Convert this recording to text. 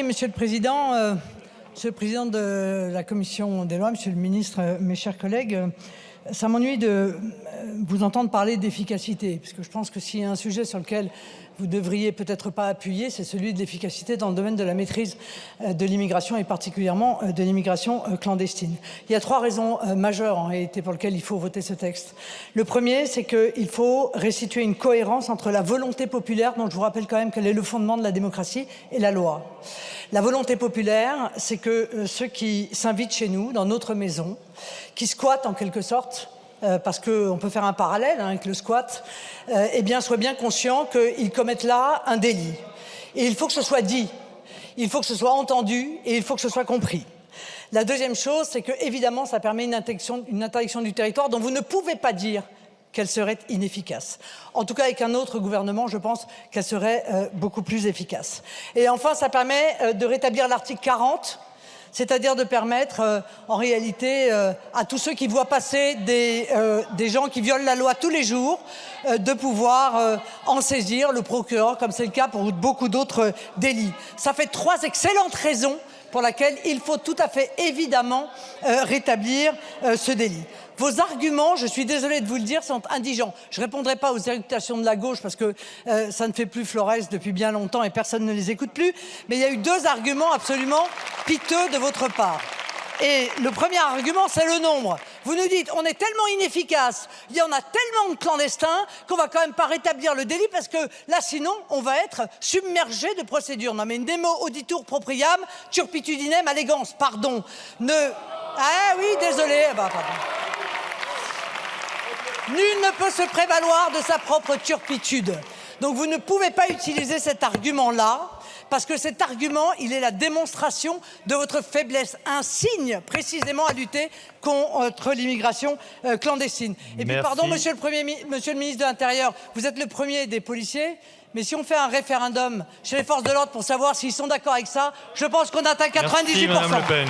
Monsieur le Président de la Commission des lois, Monsieur le Ministre, mes chers collègues, ça m'ennuie de vous entendre parler d'efficacité, parce que je pense que s'il y a un sujet sur lequel vous ne devriez peut-être pas appuyer, c'est celui de l'efficacité dans le domaine de la maîtrise de l'immigration et particulièrement de l'immigration clandestine. Il y a trois raisons majeures en réalité pour lesquelles il faut voter ce texte. Le premier, c'est qu'il faut restituer une cohérence entre la volonté populaire, dont je vous rappelle quand même qu'elle est le fondement de la démocratie, et la loi. La volonté populaire, c'est que ceux qui s'invitent chez nous, dans notre maison, qui squattent en quelque sorte, parce qu'on peut faire un parallèle avec le squat, eh bien, soient bien conscients qu'ils commettent là un délit. Et il faut que ce soit dit, il faut que ce soit entendu et il faut que ce soit compris. La deuxième chose, c'est que, évidemment, ça permet une interdiction du territoire dont vous ne pouvez pas dire qu'elle serait inefficace. En tout cas, avec un autre gouvernement, je pense qu'elle serait beaucoup plus efficace. Et enfin, ça permet de rétablir l'article 40, c'est-à-dire de permettre, en réalité, à tous ceux qui voient passer des gens qui violent la loi tous les jours, de pouvoir en saisir le procureur, comme c'est le cas pour beaucoup d'autres délits. Ça fait trois excellentes raisons pour lesquelles il faut tout à fait évidemment rétablir ce délit. Vos arguments, je suis désolé de vous le dire, sont indigents. Je ne répondrai pas aux irritations de la gauche parce que ça ne fait plus Flores depuis bien longtemps et personne ne les écoute plus. Mais il y a eu deux arguments absolument piteux de votre part. Et le premier argument, c'est le nombre. Vous nous dites, on est tellement inefficace, il y en a tellement de clandestins qu'on va quand même pas rétablir le délit parce que là, sinon, on va être submergé de procédures. Non mais nemo auditur propriam, turpitudinem allegans, pardon. Ah oui, désolé. Bah, pardon. Nul ne peut se prévaloir de sa propre turpitude. Donc vous ne pouvez pas utiliser cet argument-là, parce que cet argument, il est la démonstration de votre faiblesse, un signe précisément à lutter contre l'immigration clandestine. Et puis, pardon, monsieur le ministre de l'Intérieur, vous êtes le premier des policiers, mais si on fait un référendum chez les forces de l'ordre pour savoir s'ils sont d'accord avec ça, je pense qu'on atteint 98%. Merci, Madame Le Pen.